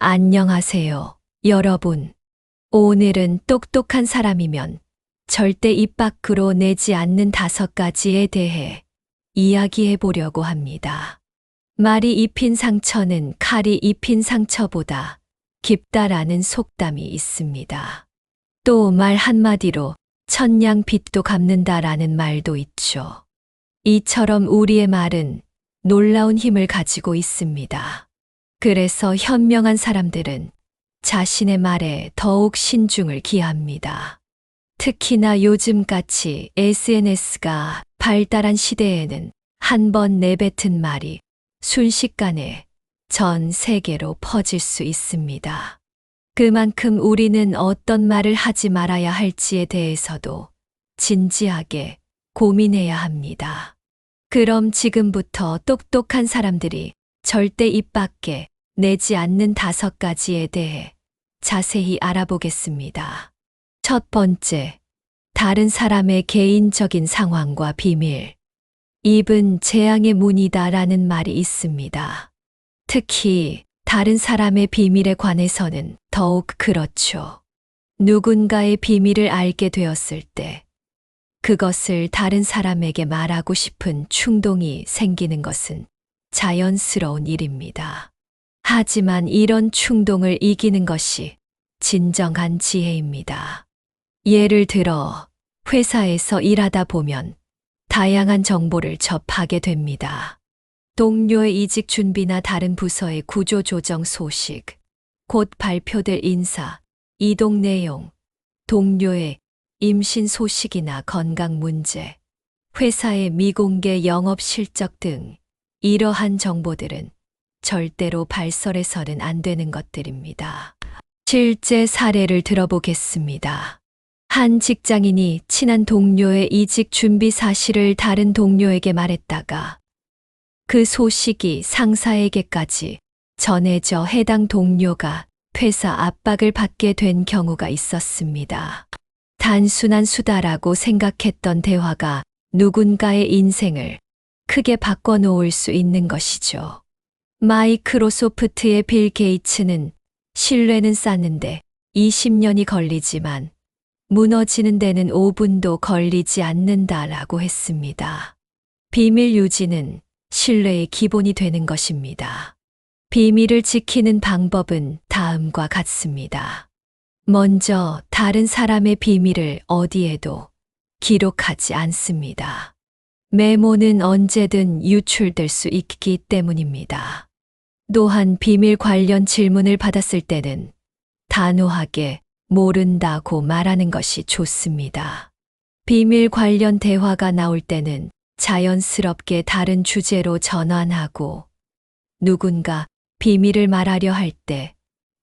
안녕하세요, 여러분. 오늘은 똑똑한 사람이면 절대 입 밖으로 내지 않는 5가지에 대해 이야기해 보려고 합니다. 말이 입힌 상처는 칼이 입힌 상처보다 깊다라는 속담이 있습니다. 또 말 한마디로 천냥 빚도 갚는다라는 말도 있죠. 이처럼 우리의 말은 놀라운 힘을 가지고 있습니다. 그래서 현명한 사람들은 자신의 말에 더욱 신중을 기합니다. 특히나 요즘같이 SNS가 발달한 시대에는 한 번 내뱉은 말이 순식간에 전 세계로 퍼질 수 있습니다. 그만큼 우리는 어떤 말을 하지 말아야 할지에 대해서도 진지하게 고민해야 합니다. 그럼 지금부터 똑똑한 사람들이 절대 입 밖에 내지 않는 5가지에 대해 자세히 알아보겠습니다. 첫 번째, 다른 사람의 개인적인 상황과 비밀. 입은 재앙의 문이다라는 말이 있습니다. 특히 다른 사람의 비밀에 관해서는 더욱 그렇죠. 누군가의 비밀을 알게 되었을 때 그것을 다른 사람에게 말하고 싶은 충동이 생기는 것은 자연스러운 일입니다. 하지만 이런 충동을 이기는 것이 진정한 지혜입니다. 예를 들어 회사에서 일하다 보면 다양한 정보를 접하게 됩니다. 동료의 이직 준비나 다른 부서의 구조 조정 소식, 곧 발표될 인사, 이동 내용, 동료의 임신 소식이나 건강 문제, 회사의 미공개 영업 실적 등 이러한 정보들은 절대로 발설해서는 안 되는 것들입니다. 실제 사례를 들어보겠습니다. 한 직장인이 친한 동료의 이직 준비 사실을 다른 동료에게 말했다가 그 소식이 상사에게까지 전해져 해당 동료가 퇴사 압박을 받게 된 경우가 있었습니다. 단순한 수다라고 생각했던 대화가 누군가의 인생을 크게 바꿔놓을 수 있는 것이죠. 마이크로소프트의 빌 게이츠는 신뢰는 쌓는데 20년이 걸리지만 무너지는 데는 5분도 걸리지 않는다라고 했습니다. 비밀 유지는 신뢰의 기본이 되는 것입니다. 비밀을 지키는 방법은 다음과 같습니다. 먼저 다른 사람의 비밀을 어디에도 기록하지 않습니다. 메모는 언제든 유출될 수 있기 때문입니다. 또한 비밀 관련 질문을 받았을 때는 단호하게 모른다고 말하는 것이 좋습니다. 비밀 관련 대화가 나올 때는 자연스럽게 다른 주제로 전환하고 누군가 비밀을 말하려 할 때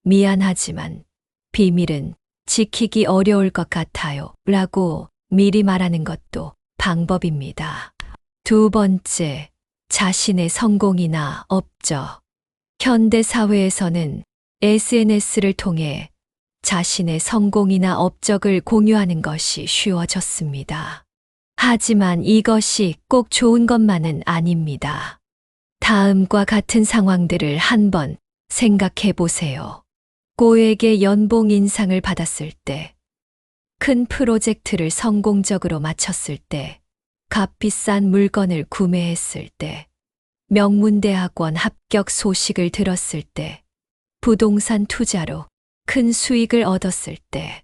미안하지만 비밀은 지키기 어려울 것 같아요 라고 미리 말하는 것도 방법입니다. 두 번째, 자신의 성공이나 업적. 현대 사회에서는 SNS를 통해 자신의 성공이나 업적을 공유하는 것이 쉬워졌습니다. 하지만 이것이 꼭 좋은 것만은 아닙니다. 다음과 같은 상황들을 한번 생각해 보세요. 고액의 연봉 인상을 받았을 때, 큰 프로젝트를 성공적으로 마쳤을 때, 값비싼 물건을 구매했을 때, 명문대학원 합격 소식을 들었을 때, 부동산 투자로 큰 수익을 얻었을 때,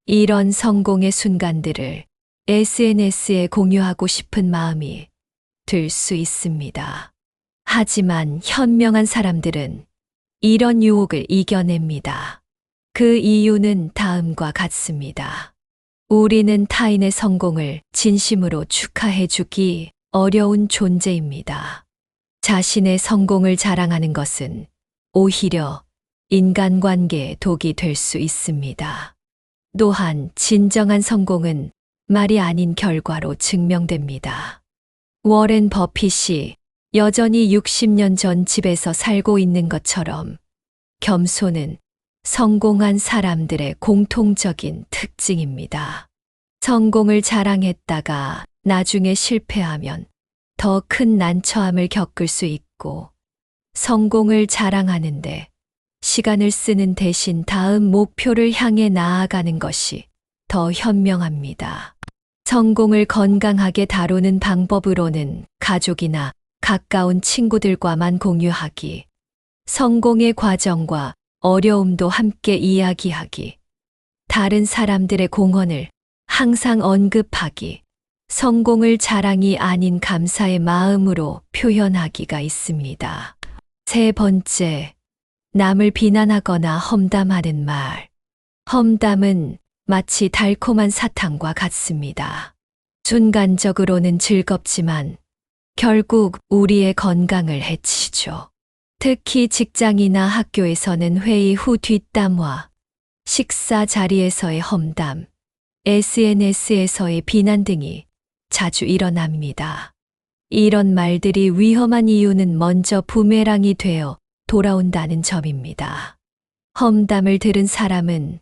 이런 성공의 순간들을 SNS에 공유하고 싶은 마음이 들 수 있습니다. 하지만 현명한 사람들은 이런 유혹을 이겨냅니다. 그 이유는 다음과 같습니다. 우리는 타인의 성공을 진심으로 축하해 주기 어려운 존재입니다. 자신의 성공을 자랑하는 것은 오히려 인간관계에 독이 될 수 있습니다. 또한 진정한 성공은 말이 아닌 결과로 증명됩니다. 워렌 버핏이 여전히 60년 전 집에서 살고 있는 것처럼 겸손은 성공한 사람들의 공통적인 특징입니다. 성공을 자랑했다가 나중에 실패하면 더 큰 난처함을 겪을 수 있고 성공을 자랑하는데 시간을 쓰는 대신 다음 목표를 향해 나아가는 것이 더 현명합니다. 성공을 건강하게 다루는 방법으로는 가족이나 가까운 친구들과만 공유하기, 성공의 과정과 어려움도 함께 이야기하기, 다른 사람들의 공헌을 항상 언급하기, 성공을 자랑이 아닌 감사의 마음으로 표현하기가 있습니다. 세 번째, 남을 비난하거나 험담하는 말. 험담은 마치 달콤한 사탕과 같습니다. 순간적으로는 즐겁지만 결국 우리의 건강을 해치죠. 특히 직장이나 학교에서는 회의 후 뒷담화, 식사 자리에서의 험담, SNS에서의 비난 등이 자주 일어납니다. 이런 말들이 위험한 이유는 먼저 부메랑이 되어 돌아온다는 점입니다. 험담을 들은 사람은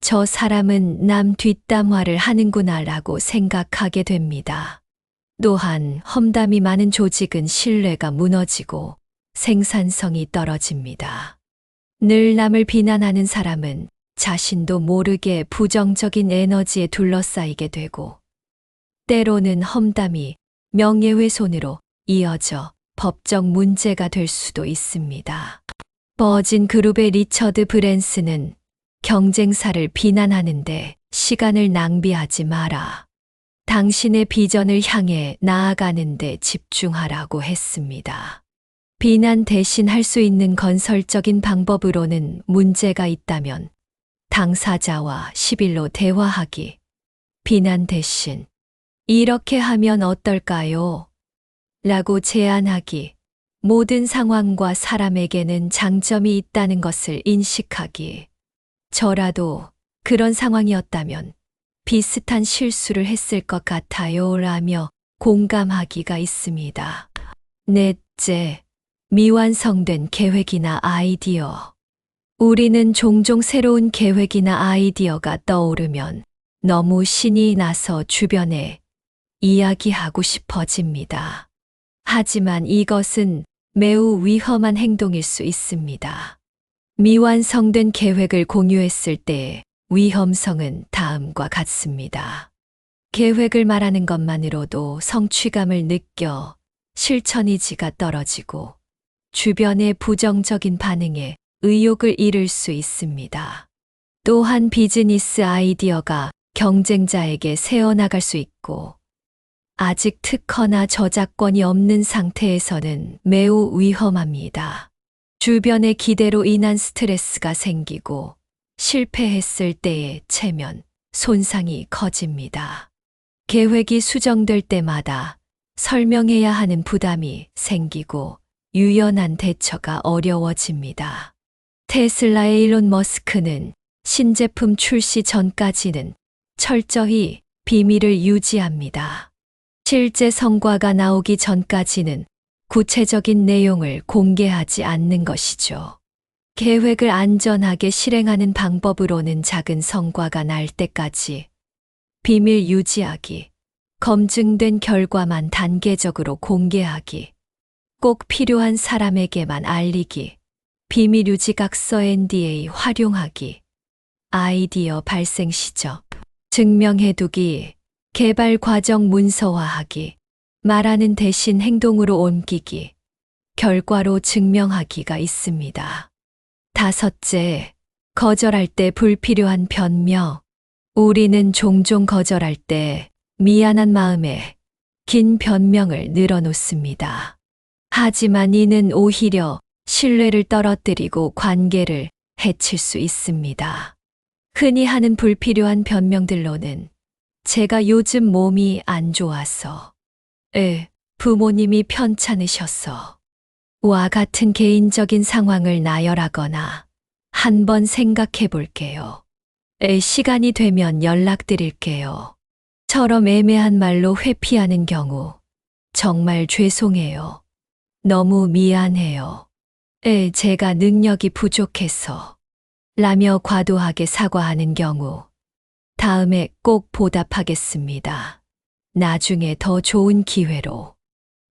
저 사람은 남 뒷담화를 하는구나라고 생각하게 됩니다. 또한 험담이 많은 조직은 신뢰가 무너지고 생산성이 떨어집니다. 늘 남을 비난하는 사람은 자신도 모르게 부정적인 에너지에 둘러싸이게 되고, 때로는 험담이 명예훼손으로 이어져 법적 문제가 될 수도 있습니다. 버진 그룹의 리처드 브랜슨은 경쟁사를 비난하는데 시간을 낭비하지 마라. 당신의 비전을 향해 나아가는데 집중하라고 했습니다. 비난 대신 할 수 있는 건설적인 방법으로는 문제가 있다면 당사자와 10일로 대화하기, 비난 대신 이렇게 하면 어떨까요? 라고 제안하기, 모든 상황과 사람에게는 장점이 있다는 것을 인식하기, 저라도 그런 상황이었다면 비슷한 실수를 했을 것 같아요 라며 공감하기가 있습니다. 넷째, 미완성된 계획이나 아이디어. 우리는 종종 새로운 계획이나 아이디어가 떠오르면 너무 신이 나서 주변에 이야기하고 싶어집니다. 하지만 이것은 매우 위험한 행동일 수 있습니다. 미완성된 계획을 공유했을 때의 위험성은 다음과 같습니다. 계획을 말하는 것만으로도 성취감을 느껴 실천의지가 떨어지고 주변의 부정적인 반응에 의욕을 잃을 수 있습니다. 또한 비즈니스 아이디어가 경쟁자에게 새어나갈 수 있고, 아직 특허나 저작권이 없는 상태에서는 매우 위험합니다. 주변의 기대로 인한 스트레스가 생기고 실패했을 때의 체면, 손상이 커집니다. 계획이 수정될 때마다 설명해야 하는 부담이 생기고 유연한 대처가 어려워집니다. 테슬라의 일론 머스크는 신제품 출시 전까지는 철저히 비밀을 유지합니다. 실제 성과가 나오기 전까지는 구체적인 내용을 공개하지 않는 것이죠. 계획을 안전하게 실행하는 방법으로는 작은 성과가 날 때까지 비밀 유지하기, 검증된 결과만 단계적으로 공개하기, 꼭 필요한 사람에게만 알리기, 비밀 유지 각서 NDA 활용하기, 아이디어 발생 시점 증명해두기, 개발 과정 문서화하기, 말하는 대신 행동으로 옮기기, 결과로 증명하기가 있습니다. 다섯째, 거절할 때 불필요한 변명. 우리는 종종 거절할 때 미안한 마음에 긴 변명을 늘어놓습니다. 하지만 이는 오히려 신뢰를 떨어뜨리고 관계를 해칠 수 있습니다. 흔히 하는 불필요한 변명들로는 제가 요즘 몸이 안 좋아서, 부모님이 편찮으셔서, 와 같은 개인적인 상황을 나열하거나 한번 생각해 볼게요. 시간이 되면 연락드릴게요. 처럼 애매한 말로 회피하는 경우 정말 죄송해요. 너무 미안해요. 제가 능력이 부족해서 라며 과도하게 사과하는 경우 다음에 꼭 보답하겠습니다. 나중에 더 좋은 기회로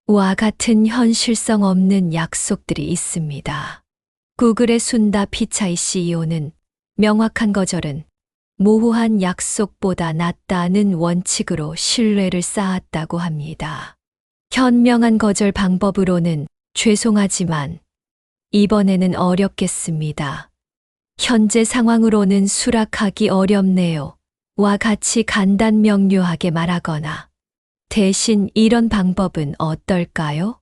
와 같은 현실성 없는 약속들이 있습니다. 구글의 순다 피차이 CEO는 명확한 거절은 모호한 약속보다 낫다는 원칙으로 신뢰를 쌓았다고 합니다. 현명한 거절 방법으로는 죄송하지만 이번에는 어렵겠습니다. 현재 상황으로는 수락하기 어렵네요. 와 같이 간단 명료하게 말하거나 대신 이런 방법은 어떨까요?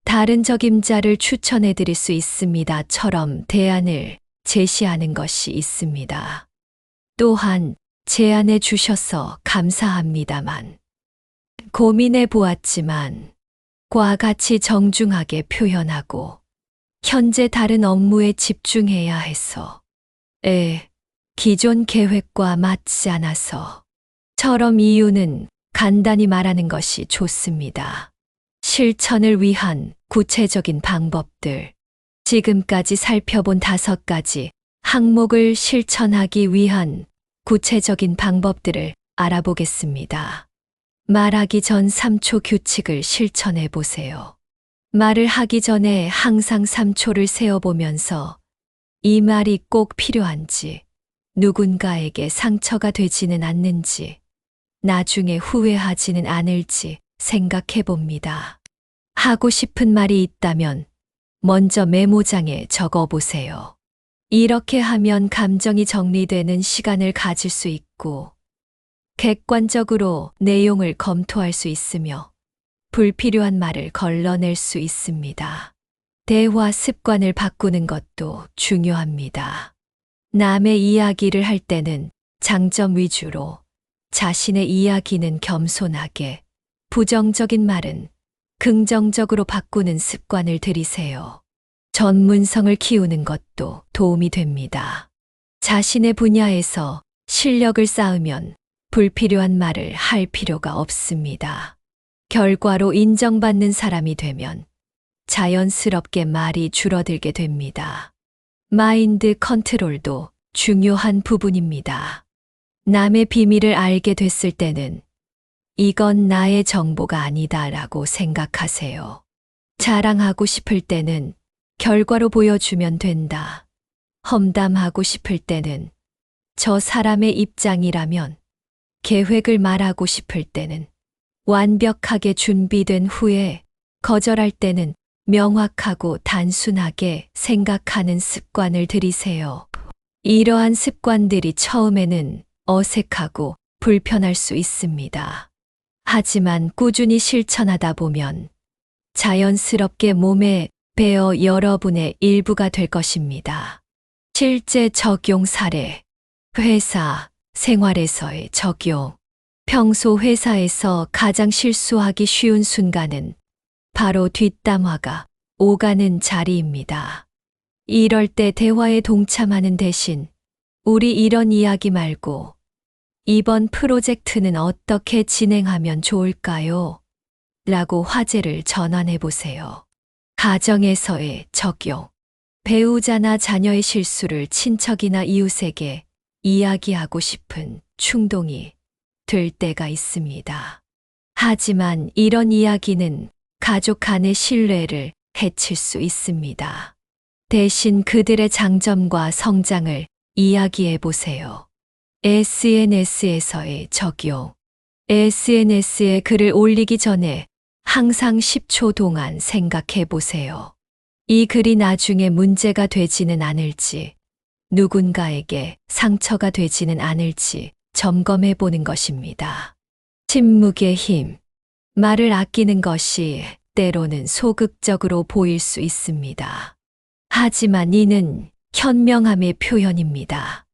다른 적임자를 추천해 드릴 수 있습니다.처럼 대안을 제시하는 것이 있습니다. 또한 제안해 주셔서 감사합니다만 고민해 보았지만 과 같이 정중하게 표현하고 현재 다른 업무에 집중해야 해서 기존 계획과 맞지 않아서 처럼 이유는 간단히 말하는 것이 좋습니다. 실천을 위한 구체적인 방법들. 지금까지 살펴본 5가지 항목을 실천하기 위한 구체적인 방법들을 알아보겠습니다. 말하기 전 3초 규칙을 실천해 보세요. 말을 하기 전에 항상 3초를 세어보면서 이 말이 꼭 필요한지, 누군가에게 상처가 되지는 않는지, 나중에 후회하지는 않을지 생각해 봅니다. 하고 싶은 말이 있다면 먼저 메모장에 적어 보세요. 이렇게 하면 감정이 정리되는 시간을 가질 수 있고 객관적으로 내용을 검토할 수 있으며 불필요한 말을 걸러낼 수 있습니다. 대화 습관을 바꾸는 것도 중요합니다. 남의 이야기를 할 때는 장점 위주로, 자신의 이야기는 겸손하게, 부정적인 말은 긍정적으로 바꾸는 습관을 들이세요. 전문성을 키우는 것도 도움이 됩니다. 자신의 분야에서 실력을 쌓으면 불필요한 말을 할 필요가 없습니다. 결과로 인정받는 사람이 되면 자연스럽게 말이 줄어들게 됩니다. 마인드 컨트롤도 중요한 부분입니다. 남의 비밀을 알게 됐을 때는 이건 나의 정보가 아니다라고 생각하세요. 자랑하고 싶을 때는 결과로 보여주면 된다. 험담하고 싶을 때는 저 사람의 입장이라면, 계획을 말하고 싶을 때는 완벽하게 준비된 후에, 거절할 때는 명확하고 단순하게 생각하는 습관을 들이세요. 이러한 습관들이 처음에는 어색하고 불편할 수 있습니다. 하지만 꾸준히 실천하다 보면 자연스럽게 몸에 배어 여러분의 일부가 될 것입니다. 실제 적용 사례. 회사, 생활에서의 적용. 평소 회사에서 가장 실수하기 쉬운 순간은 바로 뒷담화가 오가는 자리입니다. 이럴 때 대화에 동참하는 대신 우리 이런 이야기 말고 이번 프로젝트는 어떻게 진행하면 좋을까요? 라고 화제를 전환해 보세요. 가정에서의 적용. 배우자나 자녀의 실수를 친척이나 이웃에게 이야기하고 싶은 충동이 들 때가 있습니다. 하지만 이런 이야기는 가족 간의 신뢰를 해칠 수 있습니다. 대신 그들의 장점과 성장을 이야기해 보세요. SNS에서의 적용. SNS에 글을 올리기 전에 항상 10초 동안 생각해 보세요. 이 글이 나중에 문제가 되지는 않을지, 누군가에게 상처가 되지는 않을지 점검해 보는 것입니다. 침묵의 힘. 말을 아끼는 것이 때로는 소극적으로 보일 수 있습니다. 하지만 이는 현명함의 표현입니다.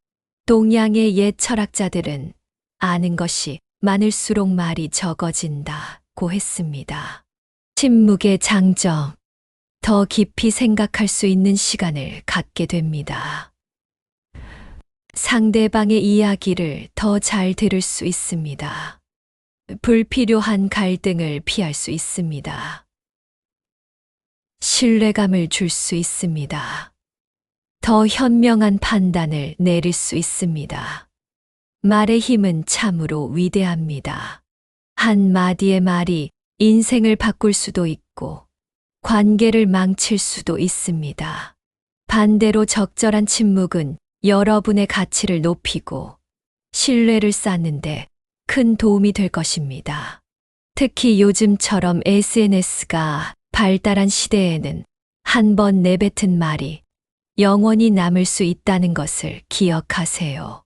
동양의 옛 철학자들은 아는 것이 많을수록 말이 적어진다고 했습니다. 침묵의 장점. 더 깊이 생각할 수 있는 시간을 갖게 됩니다. 상대방의 이야기를 더 잘 들을 수 있습니다. 불필요한 갈등을 피할 수 있습니다. 신뢰감을 줄 수 있습니다. 더 현명한 판단을 내릴 수 있습니다. 말의 힘은 참으로 위대합니다. 한 마디의 말이 인생을 바꿀 수도 있고 관계를 망칠 수도 있습니다. 반대로 적절한 침묵은 여러분의 가치를 높이고 신뢰를 쌓는데 큰 도움이 될 것입니다. 특히 요즘처럼 SNS가 발달한 시대에는 한 번 내뱉은 말이 영원히 남을 수 있다는 것을 기억하세요.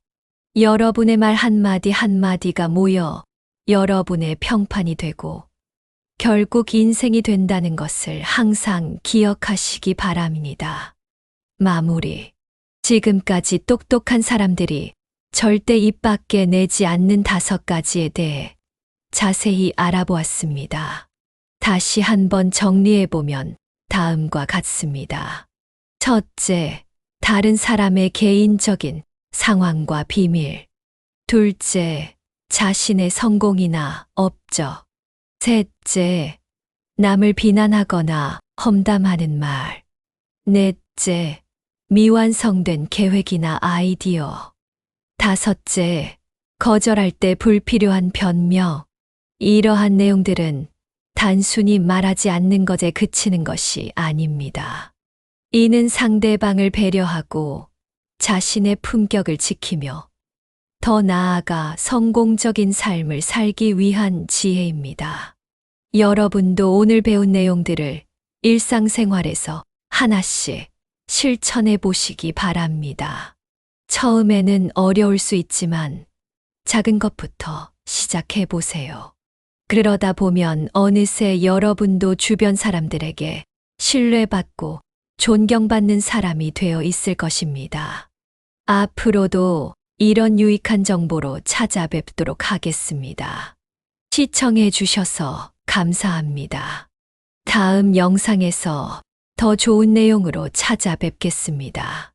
여러분의 말 한마디 한마디가 모여 여러분의 평판이 되고 결국 인생이 된다는 것을 항상 기억하시기 바랍니다. 마무리. 지금까지 똑똑한 사람들이 절대 입 밖에 내지 않는 5가지에 대해 자세히 알아보았습니다. 다시 한번 정리해보면 다음과 같습니다. 첫째, 다른 사람의 개인적인 상황과 비밀. 둘째, 자신의 성공이나 업적. 셋째, 남을 비난하거나 험담하는 말. 넷째, 미완성된 계획이나 아이디어. 다섯째, 거절할 때 불필요한 변명. 이러한 내용들은 단순히 말하지 않는 것에 그치는 것이 아닙니다. 이는 상대방을 배려하고 자신의 품격을 지키며 더 나아가 성공적인 삶을 살기 위한 지혜입니다. 여러분도 오늘 배운 내용들을 일상생활에서 하나씩 실천해 보시기 바랍니다. 처음에는 어려울 수 있지만 작은 것부터 시작해 보세요. 그러다 보면 어느새 여러분도 주변 사람들에게 신뢰받고 존경받는 사람이 되어 있을 것입니다. 앞으로도 이런 유익한 정보로 찾아뵙도록 하겠습니다. 시청해 주셔서 감사합니다. 다음 영상에서 더 좋은 내용으로 찾아뵙겠습니다.